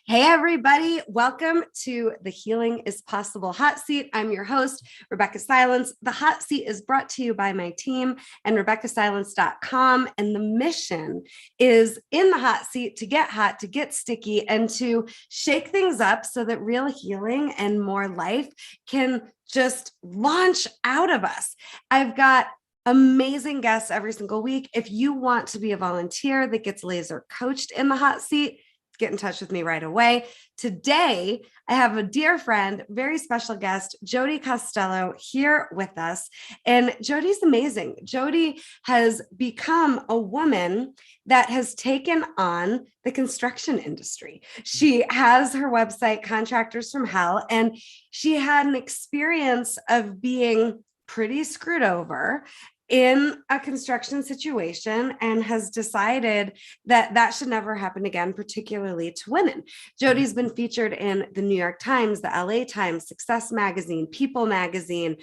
Hey, everybody. Welcome to the Healing is Possible Hot Seat. I'm your host, Rebeccah Silence. The hot seat is brought to you by my team and RebeccahSilence.com. And the mission is in the hot seat to get hot, to get sticky, and to shake things up so that real healing and more life can just launch out of us. I've got amazing guests every single week. If you want to be a volunteer that gets laser coached in the hot seat, get in touch with me right away. Today, I have a dear friend, very special guest, Jody Costello, here with us. And Jody's amazing. Jody has become a woman that has taken on the construction industry. She has her website, Contractors from Hell, and she had an experience of being pretty screwed over in a construction situation and has decided that that should never happen again, particularly to women. Jody's been featured in the New York Times, the LA Times, Success Magazine, People Magazine,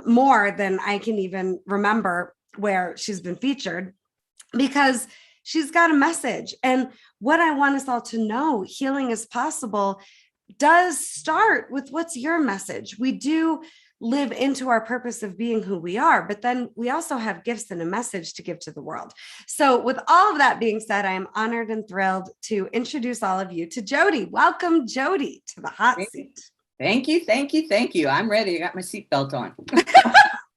more than I can even remember where she's been featured, because she's got a message. And what I want us all to know, healing is possible, does start with what's your message. We do live into our purpose of being who we are, but then we also have gifts and a message to give to the world. So with all of that being said, I am honored and thrilled to introduce all of you to Jody. Welcome, Jody, to the hot seat. Thank you. I'm ready. I got my seatbelt on.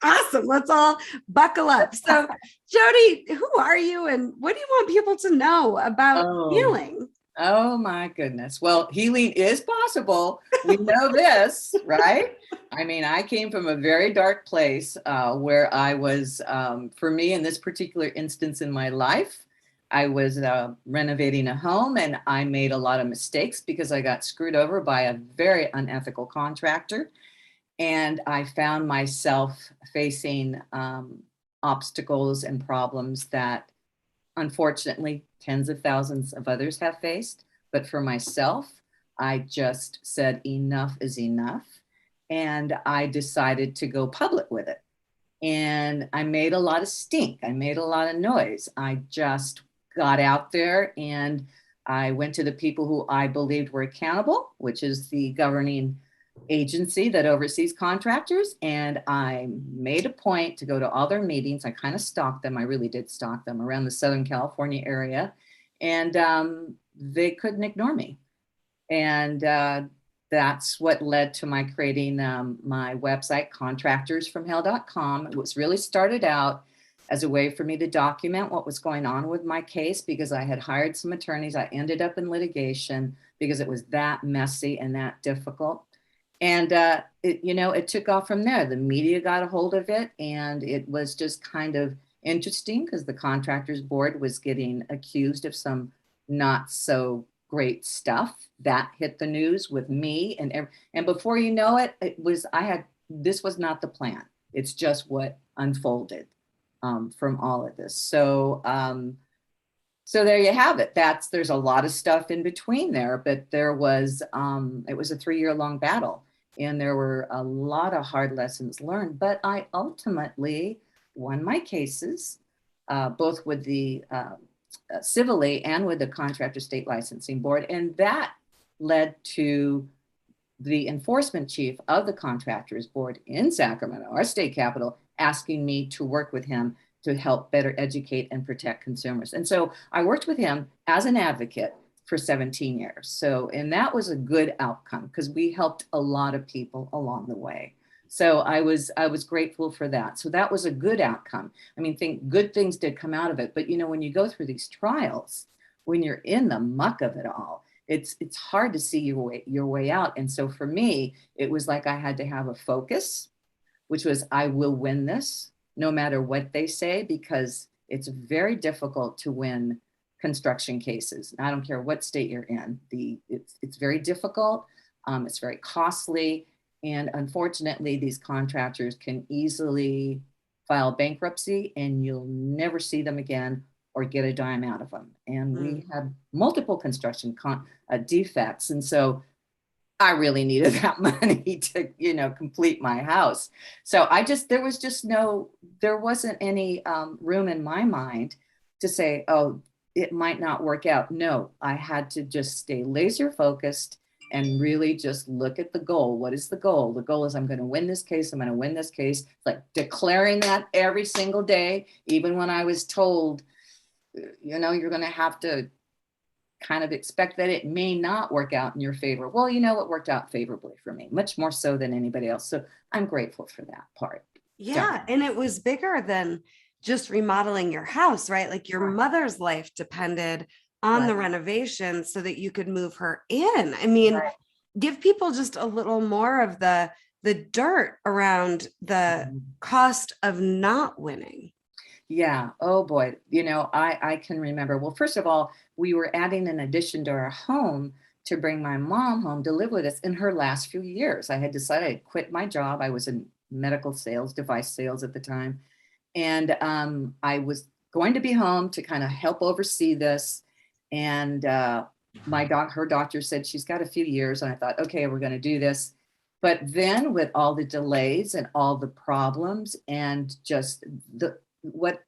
Awesome. Let's all buckle up. So Jody, who are you and what do you want people to know about healing? Oh my goodness. Well, healing is possible. We know this, right? I mean, I came from a very dark place where I was, for me in this particular instance in my life, I was renovating a home and I made a lot of mistakes because I got screwed over by a very unethical contractor. And I found myself facing obstacles and problems that unfortunately, tens of thousands of others have faced. But for myself, I just said enough is enough. And I decided to go public with it. And I made a lot of stink. I made a lot of noise. I just got out there and I went to the people who I believed were accountable, which is the governing agency that oversees contractors. And I made a point to go to all their meetings. I kind of stalked them. I really did stalk them around the Southern California area. And they couldn't ignore me. And that's what led to my creating my website, contractorsfromhell.com. It was really started out as a way for me to document what was going on with my case because I had hired some attorneys. I ended up in litigation because it was that messy and that difficult. And it took off from there. The media got a hold of it, and it was just kind of interesting because the contractors board was getting accused of some not so great stuff that hit the news with me. And before you know it, this was not the plan. It's just what unfolded from all of this. So there you have it. There's a lot of stuff in between there, but it was a 3-year long battle. And there were a lot of hard lessons learned, but I ultimately won my cases, both with the civilly and with the Contractor State Licensing Board. And that led to the enforcement chief of the Contractors Board in Sacramento, our state capital, asking me to work with him to help better educate and protect consumers. And so I worked with him as an advocate for 17 years. So, and that was a good outcome because we helped a lot of people along the way. So I was grateful for that. So that was a good outcome. I mean, good things did come out of it. But, when you go through these trials, when you're in the muck of it all, it's hard to see your way out. And so for me, it was like I had to have a focus, which was I will win this no matter what they say, because it's very difficult to win construction cases. I don't care what state you're in. It's very difficult. It's very costly. And unfortunately, these contractors can easily file bankruptcy and you'll never see them again or get a dime out of them. And we had multiple construction defects. And so I really needed that money to, complete my house. So there wasn't any room in my mind to say, oh, it might not work out. No, I had to just stay laser focused and really just look at the goal. What is the goal? The goal is I'm going to win this case. I'm going to win this case. It's like declaring that every single day, even when I was told, you're going to have to kind of expect that it may not work out in your favor. Well, it worked out favorably for me, much more so than anybody else. So I'm grateful for that part. Yeah. And it was bigger than just remodeling your house, right? Like your mother's life depended on the renovation so that you could move her in. I mean, give people just a little more of the dirt around the cost of not winning. Yeah. Oh boy. I can remember. Well, first of all, we were adding an addition to our home to bring my mom home to live with us in her last few years. I had decided I'd quit my job. I was in medical sales, device sales at the time. And I was going to be home to kind of help oversee this. And her doctor said she's got a few years. And I thought, okay, we're going to do this. But then with all the delays and all the problems and just what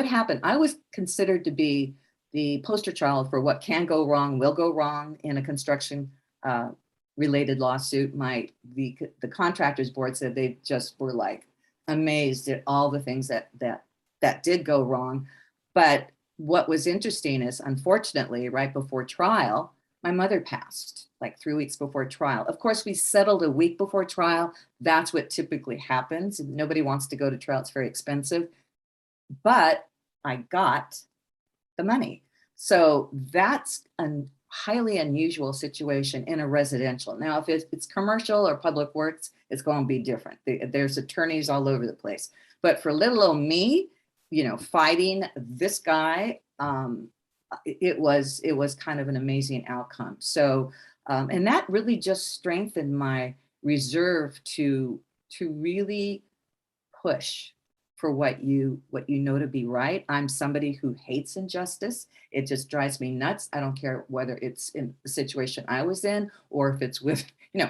happened, I was considered to be the poster child for what can go wrong, will go wrong in a construction related lawsuit. The contractors board said they just were like amazed at all the things that did go wrong. But what was interesting is, unfortunately, right before trial, my mother passed like 3 weeks before trial. Of course, we settled a week before trial. That's what typically happens. Nobody wants to go to trial. It's very expensive. But I got the money. So that's a highly unusual situation in a residential. Now, if it's commercial or public works, it's going to be different. There's attorneys all over the place. But for little old me, fighting this guy, it was kind of an amazing outcome. So, and that really just strengthened my reserve to really push for what you know to be right. I'm somebody who hates injustice. It just drives me nuts. I don't care whether it's in the situation I was in or if it's with,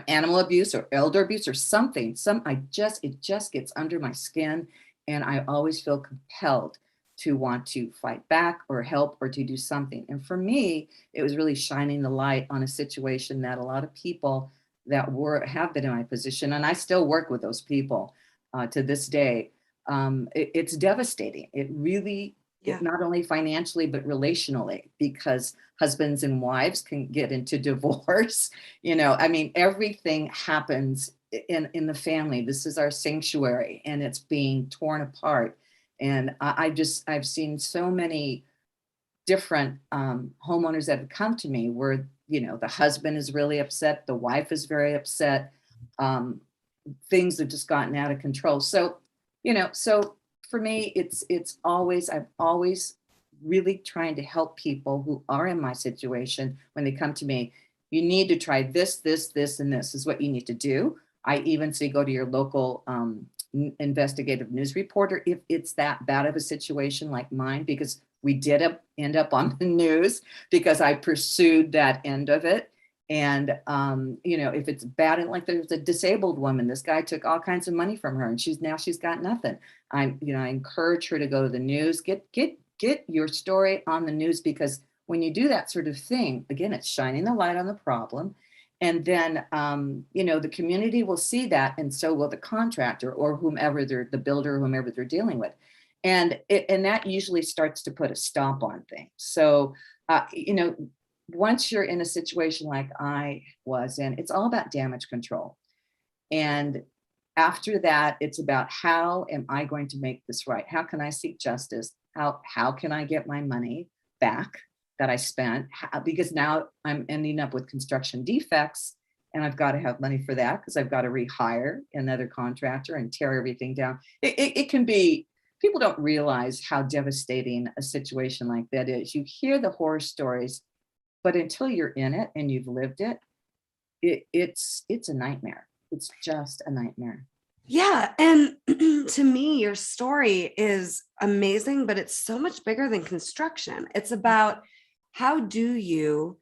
animal abuse or elder abuse or something. It just gets under my skin, and I always feel compelled to want to fight back or help or to do something. And for me, it was really shining the light on a situation that a lot of people that have been in my position, and I still work with those people to this day. It's devastating. It really, not only financially, but relationally, because husbands and wives can get into divorce. Everything happens in the family. This is our sanctuary, and it's being torn apart. And I've seen so many different homeowners that have come to me where, the husband is really upset. The wife is very upset. Things have just gotten out of control. So for me, I'm always really trying to help people who are in my situation. When they come to me, you need to try this, this, this, and this is what you need to do. I even say, go to your local investigative news reporter if it's that bad of a situation like mine, because we did end up on the news because I pursued that end of it. And, if it's bad, and like there's a disabled woman, this guy took all kinds of money from her and she's got nothing. I encourage her to go to the news, get your story on the news, because when you do that sort of thing, again, it's shining the light on the problem. And then, the community will see that. And so will the contractor or whomever the builder, whomever they're dealing with. And that usually starts to put a stop on things. So, once you're in a situation like I was in, it's all about damage control. And after that, it's about, how am I going to make this right? How can I seek justice? How can I get my money back that I spent? Because now I'm ending up with construction defects, and I've got to have money for that because I've got to rehire another contractor and tear everything down. It can be, people don't realize how devastating a situation like that is. You hear the horror stories, but until you're in it and you've lived it, it's a nightmare. It's just a nightmare. Yeah. And to me, your story is amazing, but it's so much bigger than construction. It's about, how do you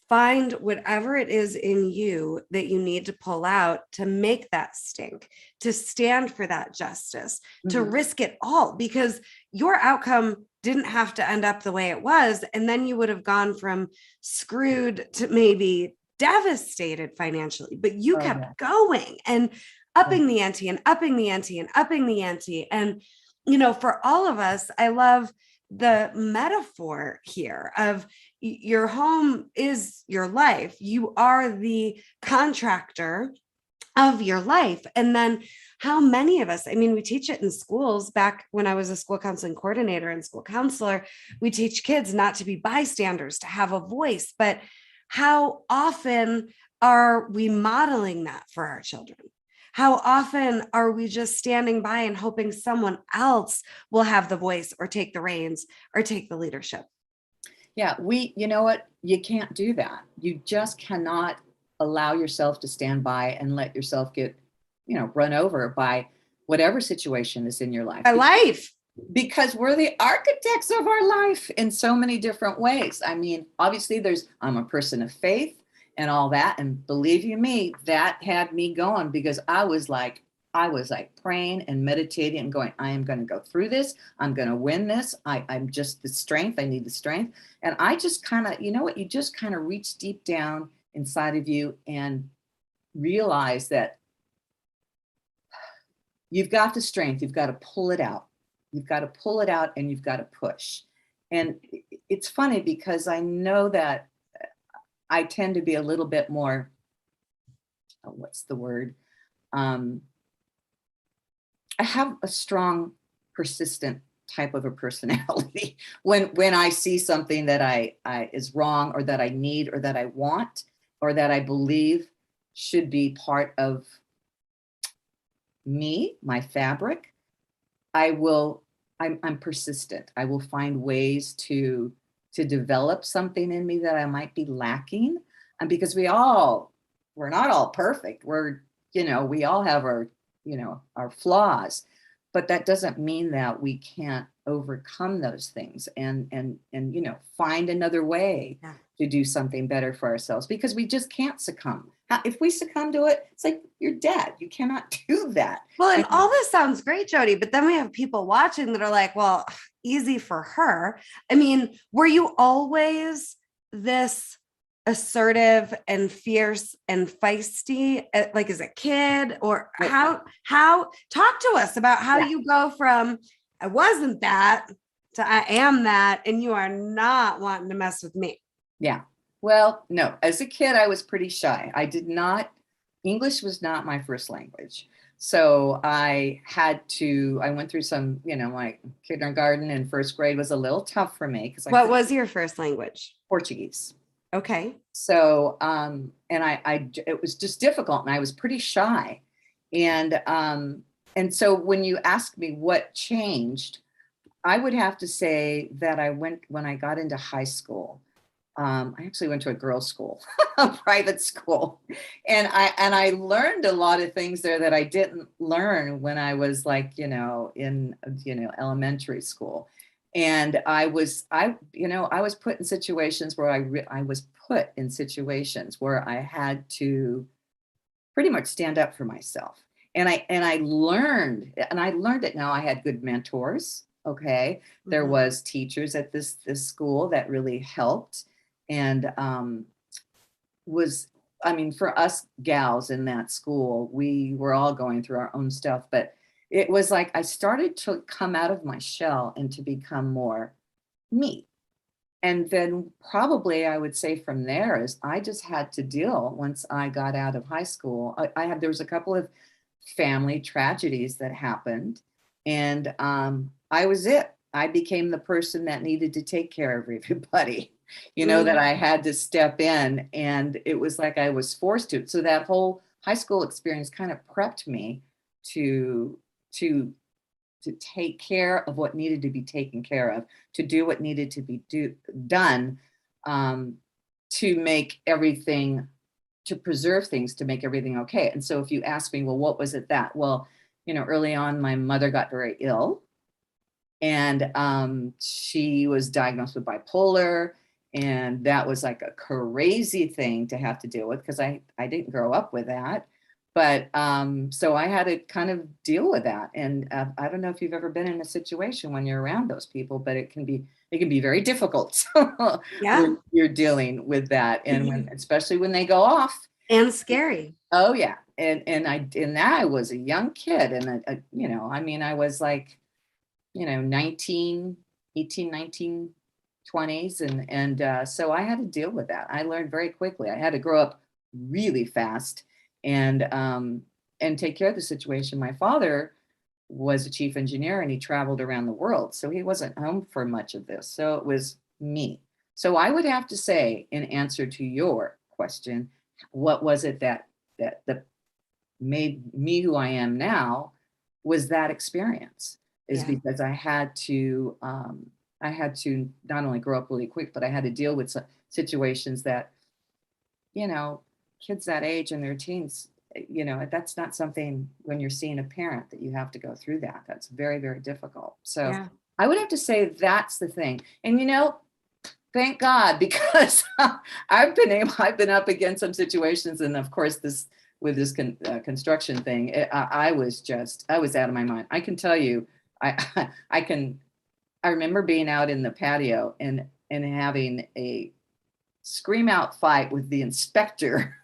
find whatever it is in you that you need to pull out to make that stink, to stand for that justice, to risk it all, because your outcome didn't have to end up the way it was. And then you would have gone from screwed to maybe devastated financially, but you Oh, kept yeah. going and upping the ante and upping the ante and upping the ante. And, for all of us, I love the metaphor here of your home is your life. You are the contractor of your life. And then how many of us, I mean, we teach it in schools. Back when I was a school counseling coordinator and school counselor, we teach kids not to be bystanders, to have a voice. But how often are we modeling that for our children? How often are we just standing by and hoping someone else will have the voice or take the reins or take the leadership? Yeah, you know what? You can't do that. You just cannot allow yourself to stand by and let yourself get, run over by whatever situation is in your life. My life. Because we're the architects of our life in so many different ways. I mean, obviously I'm a person of faith and all that. And believe you me, that had me going because I was like praying and meditating and going, I am going to go through this. I'm going to win this. I'm just the strength. I need the strength. And I just kind of, you just kind of reach deep down inside of you and realize that you've got the strength. You've got to pull it out. You've got to pull it out and you've got to push. And it's funny because I know that I tend to be a little bit more, what's the word? I have a strong, persistent type of a personality. When I see something that I is wrong or that I need or that I want or that I believe should be part of me, my fabric, I'm persistent. I will find ways to develop something in me that I might be lacking. And because we're not all perfect. We all have our flaws, but that doesn't mean that we can't overcome those things and find another way to do something better for ourselves because we just can't succumb. If we succumb to it, it's like you're dead. You cannot do that. Well, and all this sounds great, Jody, but then we have people watching that are like, well, easy for her. I mean, were you always this assertive and fierce and feisty, like as a kid? Or how talk to us about how you go from I wasn't that to I am that, and you are not wanting to mess with me? Yeah. Well, no, as a kid, I was pretty shy. English was not my first language. So I went through some, my kindergarten and first grade was a little tough for me. What was your first language? Portuguese. Okay. So, it was just difficult and I was pretty shy. And so when you ask me what changed, I would have to say that when I got into high school, I actually went to a girls' school, a private school, and I learned a lot of things there that I didn't learn when I was in elementary school, and I was put in situations where I had to pretty much stand up for myself, and I learned it. Now I had good mentors. Okay, there was teachers at this school that really helped. And for us gals in that school, we were all going through our own stuff, but it was like I started to come out of my shell and to become more me. And then probably I would say from there is I just had to deal once I got out of high school. There was a couple of family tragedies that happened, and I was it. I became the person that needed to take care of everybody. That I had to step in, and it was like I was forced to. So that whole high school experience kind of prepped me to take care of what needed to be taken care of, to do what needed to be done, to make everything, to preserve things, to make everything okay. And so if you ask me, well, what was it that? Well, early on, my mother got very ill, and she was diagnosed with bipolar. And that was like a crazy thing to have to deal with because I didn't grow up with that. But so I had to kind of deal with that. And I don't know if you've ever been in a situation when you're around those people, but it can be very difficult Yeah. when you're dealing with that, and especially when they go off. And scary. Oh yeah, and I was a young kid, and I mean, I was like, 19, 18, 19, 20s, and so I had to deal with that. I learned very quickly. I had to grow up really fast, and take care of the situation. My father was a chief engineer, and he traveled around the world, so he wasn't home for much of this. So it was me. So I would have to say, in answer to your question, what was it that made me who I am now, was that experience, is Yeah. because I had to not only grow up really quick, but I had to deal with some situations that, kids that age in their teens, that's not something when you're seeing a parent that you have to go through that. That's very, very difficult. So Yeah. I would have to say that's the thing. And thank God, because I've been up against some situations, and of course with this construction thing, I was out of my mind. I can tell you, I I remember being out in the patio and having a scream out fight with the inspector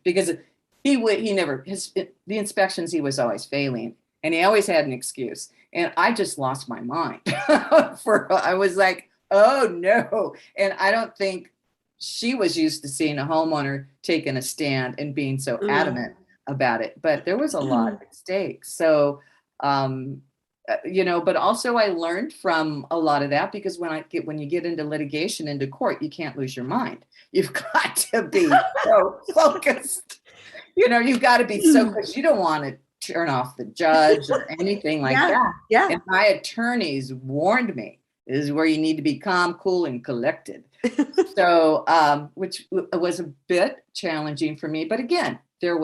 because he never the inspections, he was always failing, and he always had an excuse, and I just lost my mind. I was like, oh no. And I don't think she was used to seeing a homeowner taking a stand and being so adamant about it, but there was a lot at stake. So but also I learned from a lot of that, because when you get into litigation, into court, you can't lose your mind. You've got to be so focused. You've got to be so, because you don't want to turn off the judge or anything like that. Yeah. And my attorneys warned me, this is where you need to be calm, cool, and collected. So, which was a bit challenging for me. But again, that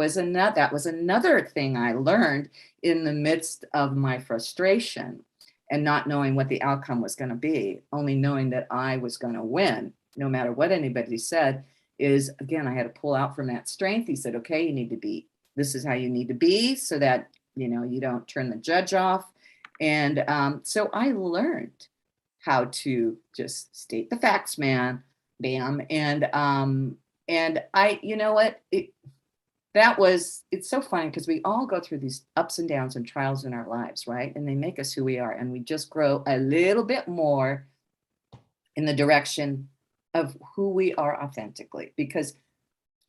was another thing I learned in the midst of my frustration and not knowing what the outcome was going to be, only knowing that I was going to win, no matter what anybody said. Is, again, I had to pull out from that strength. He said, okay, this is how you need to be, so that, you don't turn the judge off. And so I learned how to just state the facts, man, bam. And I, what, it's so funny, because we all go through these ups and downs and trials in our lives, right? And they make us who we are, and we just grow a little bit more in the direction of who we are authentically, because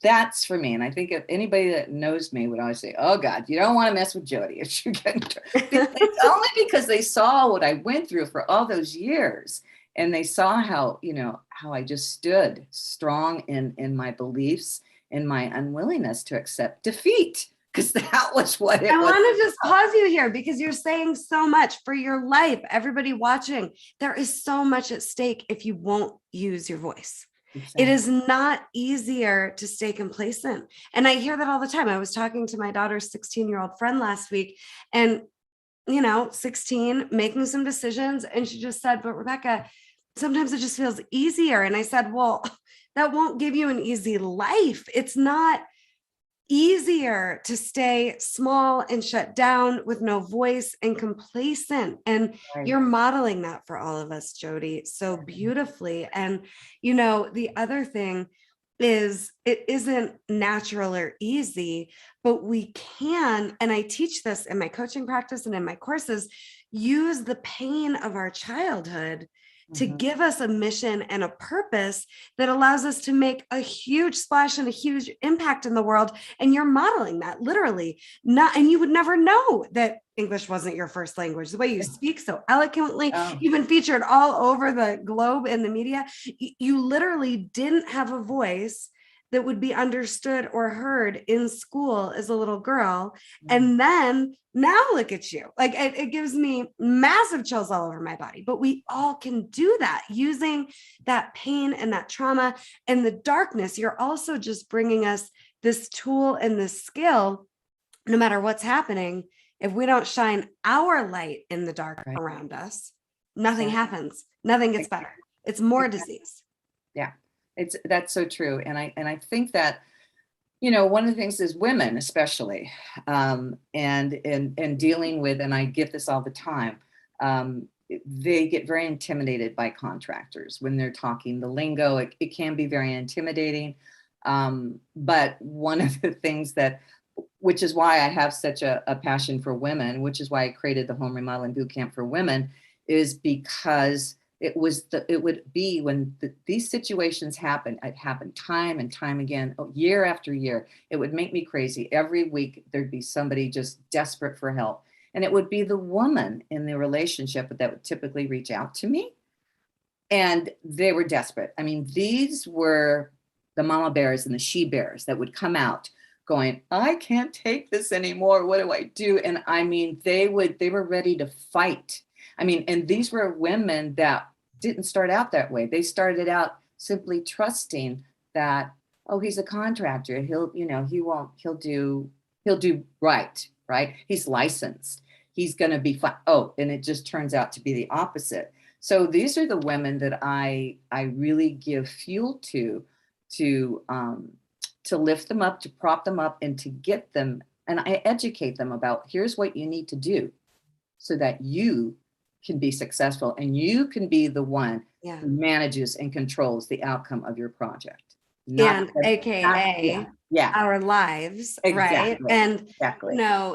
that's for me. And I think if anybody that knows me would always say, oh God, you don't want to mess with Jody if you get it's only because they saw what I went through for all those years, and they saw how I just stood strong in my beliefs, in my unwillingness to accept defeat, because that was what it was. I want to just pause you here, because you're saying so much for your life. Everybody watching, there is so much at stake if you won't use your voice. Exactly. It is not easier to stay complacent. And I hear that all the time. I was talking to my daughter's 16-year-old friend last week, and 16, making some decisions. And she just said, but Rebeccah, sometimes it just feels easier. And I said, well, that won't give you an easy life. It's not easier to stay small and shut down with no voice and complacent. And right. You're modeling that for all of us, Jody, so beautifully. And, the other thing is, it isn't natural or easy, but we can, and I teach this in my coaching practice and in my courses, use the pain of our childhood to give us a mission and a purpose that allows us to make a huge splash and a huge impact in the world. And you're modeling that literally, and you would never know that English wasn't your first language. The way you speak so eloquently, you've been featured all over the globe in the media. You literally didn't have a voice that would be understood or heard in school as a little girl. And then now look at you. Like it gives me massive chills all over my body, but we all can do that using that pain and that trauma and the darkness. You're also just bringing us this tool and this skill, no matter what's happening. If we don't shine our light in the dark around us, nothing happens. Nothing gets better. It's more disease. Yeah. That's so true. And I think that one of the things is women, especially, and dealing with, and I get this all the time, they get very intimidated by contractors when they're talking the lingo. It can be very intimidating. But one of the things which is why I have such a passion for women, which is why I created the Home Remodeling Boot Camp for Women, is because it would be when these situations happen, it happened time and time again, year after year. It would make me crazy. Every week there'd be somebody just desperate for help. And it would be the woman in the relationship that would typically reach out to me. And they were desperate. I mean, these were the mama bears and the she bears that would come out going, I can't take this anymore. What do I do? And I mean, they were ready to fight. I mean, and these were women that didn't start out that way. They started out simply trusting that, oh, he's a contractor. He'll do right. He's licensed. He's going to be fine. Oh, and it just turns out to be the opposite. So these are the women that I really give fuel to lift them up, to prop them up, and to get them, and I educate them about, here's what you need to do so that you can be successful and you can be the one who manages and controls the outcome of your project. AKA our lives, right? And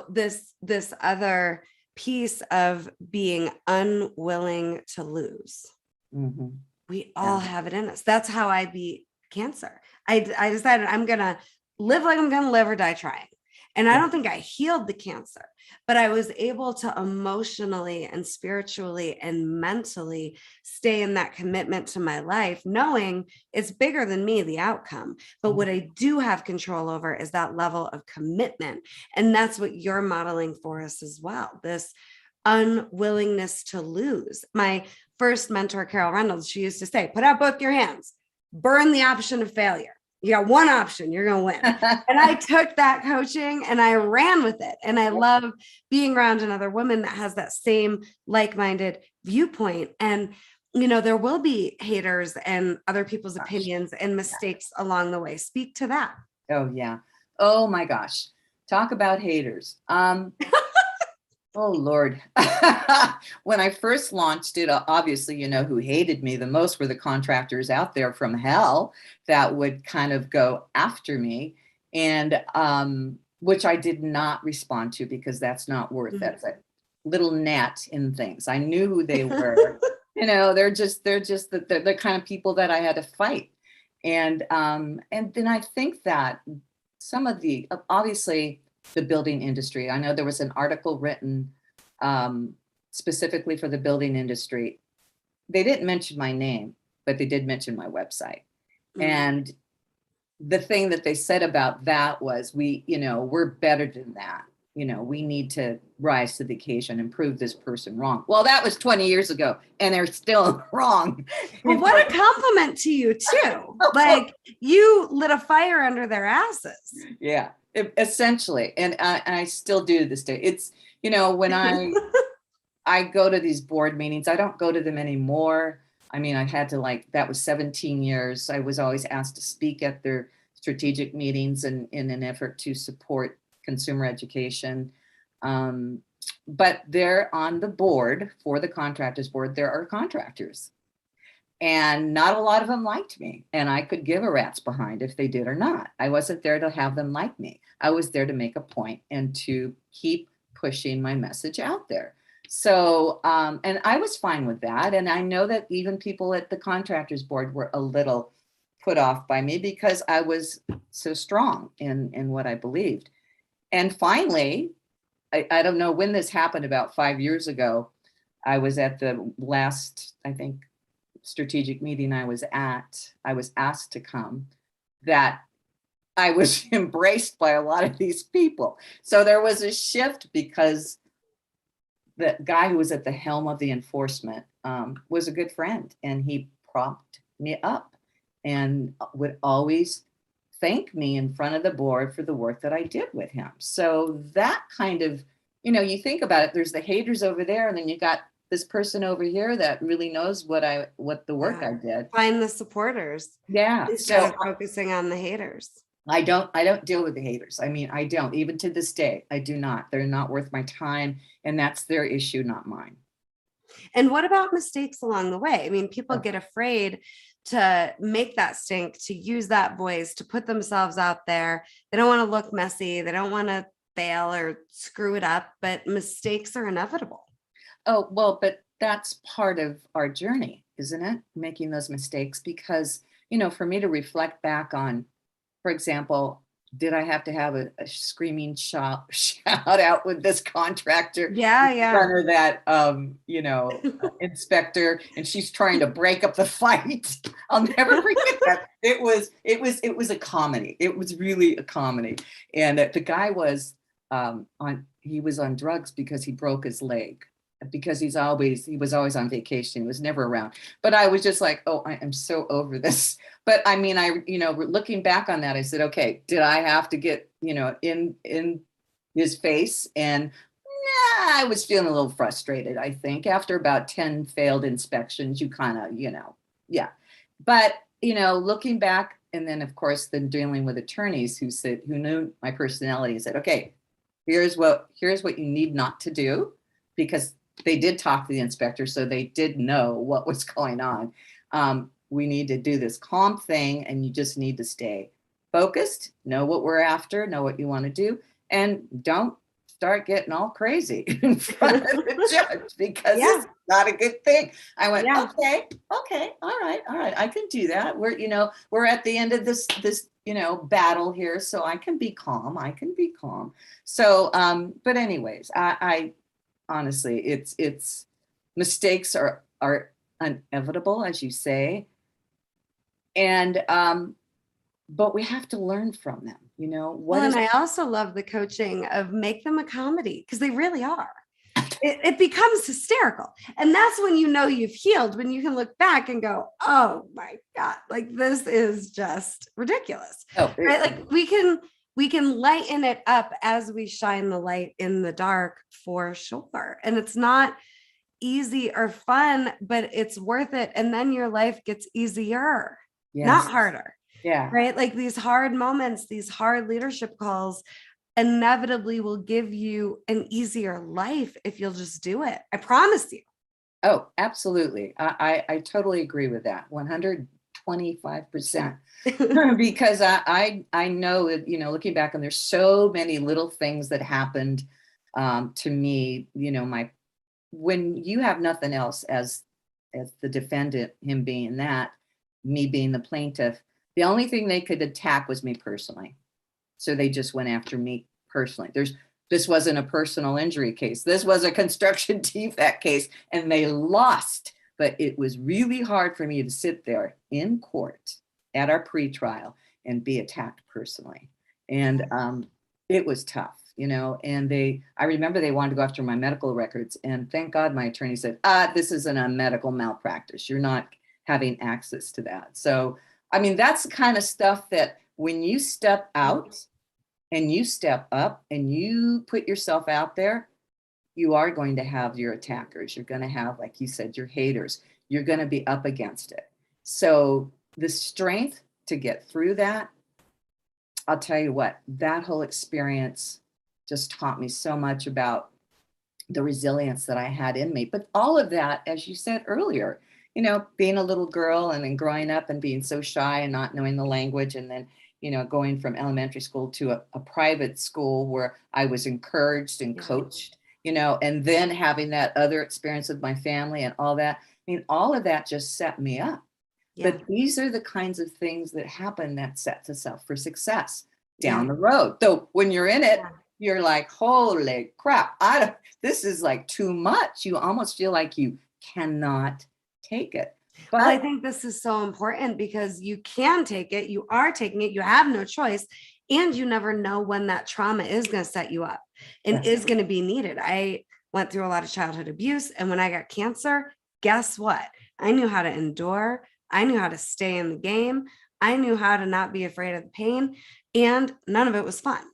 this other piece of being unwilling to lose. Mm-hmm. We all have it in us. That's how I beat cancer. I decided I'm gonna live like I'm gonna live or die trying. And I don't think I healed the cancer, but I was able to emotionally and spiritually and mentally stay in that commitment to my life, knowing it's bigger than me, the outcome. But what I do have control over is that level of commitment. And that's what you're modeling for us as well. This unwillingness to lose. My first mentor, Carol Reynolds, she used to say, put out both your hands, burn the option of failure. You got one option, you're going to win. And I took that coaching and I ran with it. And I love being around another woman that has that same like-minded viewpoint. And, there will be haters and other people's opinions and mistakes along the way. Speak to that. Oh, yeah. Oh, my gosh. Talk about haters. Oh, Lord. When I first launched it, obviously, who hated me the most were the contractors out there from hell that would kind of go after me, and which I did not respond to, because that's not worth That's a little gnat in things. I knew who they were. They're just the kind of people that I had to fight. And then I think that some of obviously, the building industry. I know there was an article written specifically for the building industry. They didn't mention my name, but they did mention my website. Mm-hmm. And the thing that they said about that was, we're better than that. We need to rise to the occasion and prove this person wrong. Well, that was 20 years ago and they're still wrong. Well, what a compliment to you too. Like, you lit a fire under their asses. Yeah. Essentially, and I still do to this day. It's, when I go to these board meetings, I don't go to them anymore. I mean, I had to, that was 17 years. I was always asked to speak at their strategic meetings in an effort to support consumer education. But they're on the board for the contractors board. There are contractors. And not a lot of them liked me, and I could give a rat's behind if they did or not. I wasn't there to have them like me. I was there to make a point and to keep pushing my message out there. So, and I was fine with that. And I know that even people at the contractors board were a little put off by me because I was so strong in what I believed. And finally, I don't know when this happened, about 5 years ago, I was at the last, I think, strategic meeting I was asked to come, that I was embraced by a lot of these people. So there was a shift, because the guy who was at the helm of the enforcement was a good friend, and he propped me up and would always thank me in front of the board for the work that I did with him. So that kind of, you think about it, there's the haters over there, and then you got this person over here that really knows what the work I did. Find the supporters. Yeah. Instead of focusing on the haters. I don't deal with the haters. I mean, I don't, even to this day, I do not. They're not worth my time, and that's their issue, not mine. And what about mistakes along the way? I mean, people Oh, get afraid to make that stink, to use that voice, to put themselves out there. They don't want to look messy. They don't want to fail or screw it up, but mistakes are inevitable. oh, well, but that's part of our journey, isn't it? Making those mistakes because, for me to reflect back on, for example, did I have to have a screaming shout out with this contractor Yeah, in yeah. front of that, inspector, and she's trying to break up the fight? I'll never forget that. It was a comedy. It was really a comedy, and the guy was he was on drugs because he broke his leg. Because he was always on vacation. He was never around. But I was just like, oh, I am so over this. But I mean, looking back on that, I said, okay, did I have to get, in his face? And I was feeling a little frustrated, I think. After about 10 failed inspections, you kind of, yeah. But, looking back, and then of course, then dealing with attorneys who knew my personality and said, okay, here's what you need not to do, because they did talk to the inspector, so they did know what was going on. We need to do this calm thing, and you just need to stay focused, know what we're after, know what you want to do, and don't start getting all crazy in front of the judge, because Yeah. it's not a good thing. I went, Yeah. okay, all right, I can do that. We're at the end of this battle here, so I can be calm. So, but anyways, I honestly, it's mistakes are inevitable, as you say, and but we have to learn from them. Well, and I also love the coaching of make them a comedy, because they really are. It becomes hysterical. And that's when you've healed, when you can look back and go, oh my God, like this is just ridiculous. Right? Like we can lighten it up as we shine the light in the dark, for sure. And it's not easy or fun, but it's worth it. And then your life gets easier, Yes, not harder. yeah. Right? Like these hard moments, these hard leadership calls inevitably will give you an easier life if you'll just do it. I promise you. Oh, absolutely. I totally agree with that. 125%. Because I know that, looking back, and there's so many little things that happened to me, when you have nothing else as the defendant, him being that, me being the plaintiff, the only thing they could attack was me personally. So they just went after me personally. This wasn't a personal injury case. This was a construction defect case, and they lost. But it was really hard for me to sit there in court at our pretrial and be attacked personally. And it was tough, and I remember they wanted to go after my medical records. And thank God my attorney said, this isn't a medical malpractice. You're not having access to that. So, I mean, that's the kind of stuff that when you step out and you step up and you put yourself out there, you are going to have your attackers. You're going to have, like you said, your haters. You're going to be up against it. So the strength to get through that, I'll tell you what, that whole experience just taught me so much about the resilience that I had in me. But all of that, as you said earlier, being a little girl and then growing up and being so shy and not knowing the language, and then, going from elementary school to a private school where I was encouraged and coached, and then having that other experience with my family and all that. I mean, all of that just set me up. Yeah. But these are the kinds of things that happen that sets us up for success down the road. So when you're in it, you're like, holy crap, this is like too much. You almost feel like you cannot take it. But well, I think this is so important, because you can take it. You are taking it. You have no choice. And you never know when that trauma is going to set you up and is going to be needed. I went through a lot of childhood abuse. And when I got cancer, guess what? I knew how to endure. I knew how to stay in the game. I knew how to not be afraid of the pain. And none of it was fun.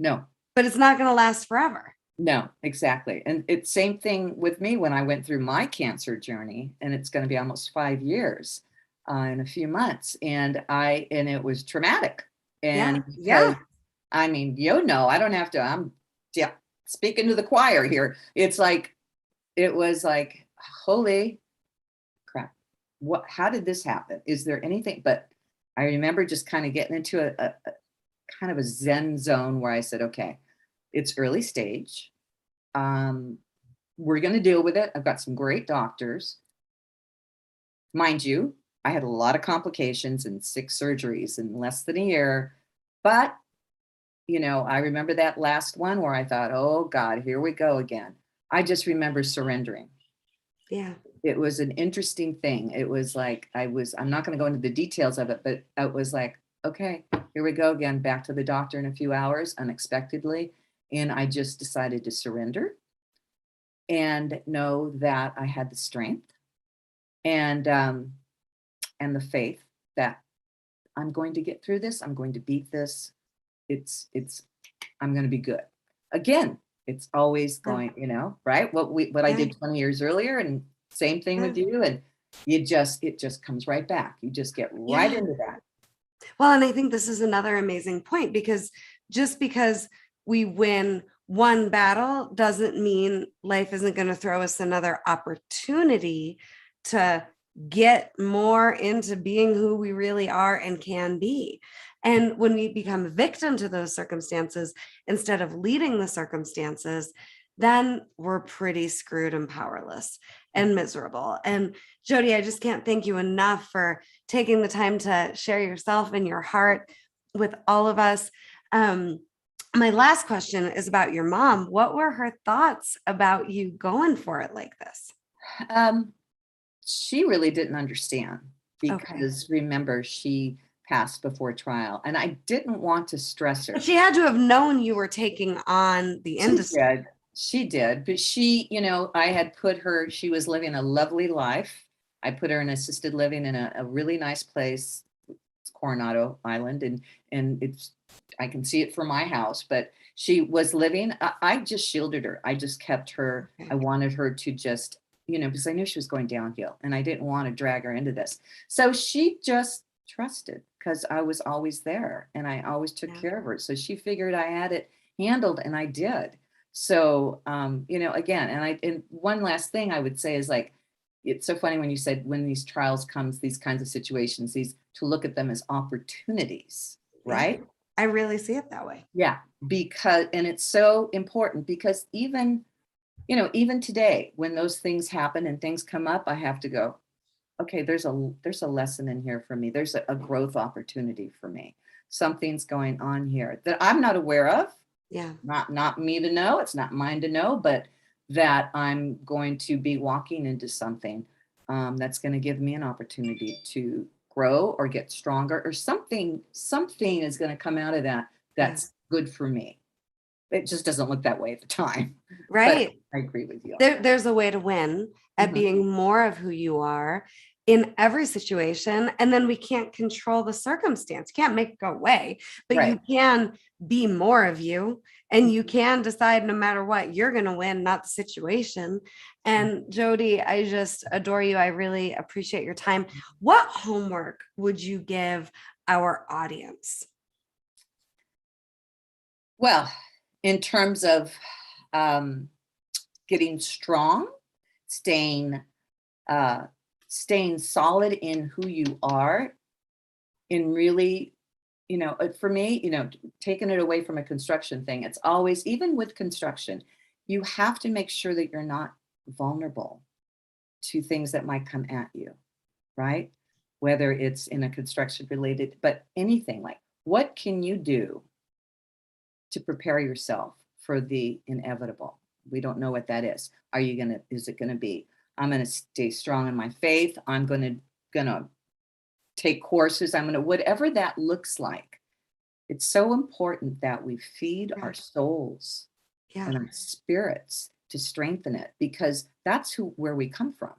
No. But it's not going to last forever. No, exactly. And it's same thing with me when I went through my cancer journey, and it's going to be almost 5 years in a few months. And it was traumatic. And Yeah. because, I mean, I don't have to, yeah, speaking to the choir here. It was like, holy crap. How did this happen? Is there anything? But I remember just kind of getting into a kind of a Zen zone where I said, okay, it's early stage. We're going to deal with it. I've got some great doctors. Mind you, I had a lot of complications and 6 surgeries in less than a year. But, I remember that last one where I thought, oh God, here we go again. I just remember surrendering. Yeah. It was an interesting thing. It was like, I'm not going to go into the details of it, but it was like, okay, here we go again, back to the doctor in a few hours, unexpectedly. And I just decided to surrender and know that I had the strength and the faith that I'm going to get through this. I'm going to beat this. I'm going to be good. Again, it's always going, right? What I did 20 years earlier, and same thing with you. And it just comes right back. You just get right into that. Well, and I think this is another amazing point, because just because we win one battle doesn't mean life isn't going to throw us another opportunity to get more into being who we really are and can be. And when we become a victim to those circumstances, instead of leading the circumstances, then we're pretty screwed and powerless and miserable. And Jody, I just can't thank you enough for taking the time to share yourself and your heart with all of us. My last question is about your mom. What were her thoughts about you going for it like this? She really didn't understand because remember, she passed before trial and I didn't want to stress her. But she had to have known you were taking on the industry. She did. But I had she was living a lovely life. I put her in assisted living in a really nice place. It's Coronado Island. And I can see it from my house, but she was living, I just shielded her. I just kept her. I wanted her to just, because I knew she was going downhill and I didn't want to drag her into this. So she just trusted because I was always there and I always took care of her. So she figured I had it handled and I did. So, again, and one last thing I would say is like, it's so funny when you said when these trials comes, these kinds of situations, to look at them as opportunities, right? I really see it that way. Yeah, and it's so important because even today, when those things happen and things come up, I have to go, okay, there's a lesson in here for me. There's a growth opportunity for me. Something's going on here that I'm not aware of. Yeah. Not me to know. It's not mine to know, but that I'm going to be walking into something that's going to give me an opportunity to grow or get stronger or something is going to come out of that's good for me. It just doesn't look that way at the time. Right. But I agree with you. There's a way to win at being more of who you are in every situation. And then we can't control the circumstance. You can't make it go away, but you can be more of you and you can decide no matter what, you're going to win, not the situation. And Jody, I just adore you. I really appreciate your time. What homework would you give our audience? Well, in terms of getting strong, staying solid in who you are, in really, for me, taking it away from a construction thing, it's always, even with construction, you have to make sure that you're not vulnerable to things that might come at you, right? Whether it's in a construction related, but anything, like what can you do to prepare yourself for the inevitable? We don't know what that is. Is it going to be, I'm going to stay strong in my faith. I'm going to take courses. Whatever that looks like. It's so important that we feed our souls and our spirits to strengthen it, because that's where we come from.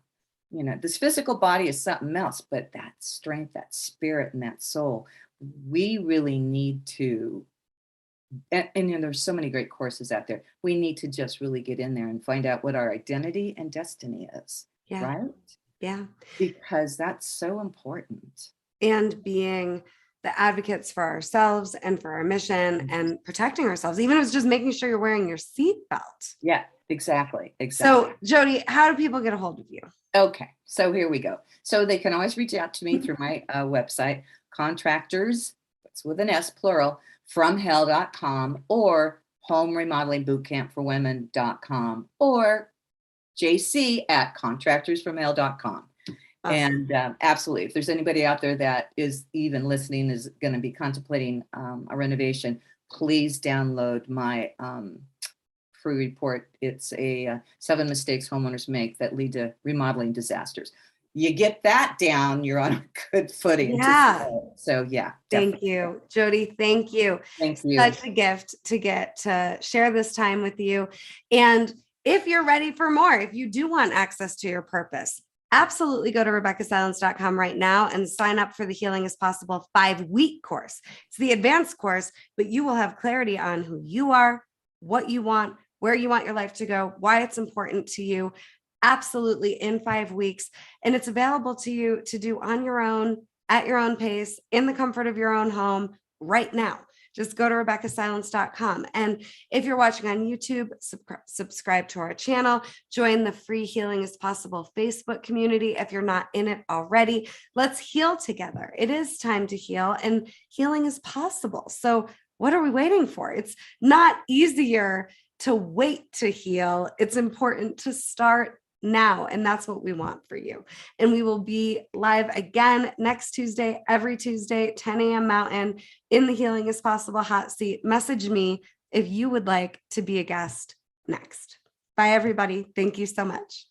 This physical body is something else, but that strength, that spirit, and that soul, we really need to. And there's so many great courses out there. We need to just really get in there and find out what our identity and destiny is, right? Yeah. Because that's so important. And being the advocates for ourselves and for our mission and protecting ourselves. Even if it's just making sure you're wearing your seatbelt. Yeah, exactly. So Jody, how do people get a hold of you? Okay, so here we go. So they can always reach out to me through my website, contractors, it's with an S, plural, fromhell.com, or homeremodelingbootcampforwomen.com, or jc@contractorsfromhell.com. Awesome. And absolutely, if there's anybody out there that is even listening, is going to be contemplating a renovation, please download my free report. It's a 7 mistakes homeowners make that lead to remodeling disasters. You get that down, you're on a good footing. Yeah. So yeah. Thank Definitely. you, Jody. Thank you. Thank you. Such a gift to get to share this time with you. And if you're ready for more, if you do want access to your purpose, absolutely go to RebeccahSilence.com right now and sign up for the Healing is Possible 5-week course. It's the advanced course, but you will have clarity on who you are, what you want, where you want your life to go, why it's important to you, absolutely in 5 weeks. And it's available to you to do on your own, at your own pace, in the comfort of your own home right now. Just go to RebeccahSilence.com. And if you're watching on YouTube, subscribe to our channel, join the free Healing is Possible Facebook community. If you're not in it already, let's heal together. It is time to heal, and healing is possible. So what are we waiting for? It's not easier to wait to heal. It's important to start now. And that's what we want for you. And we will be live again next Tuesday, every Tuesday, 10 a.m. Mountain, in the Healing is Possible hot seat. Message me if you would like to be a guest next. Bye, everybody. Thank you so much.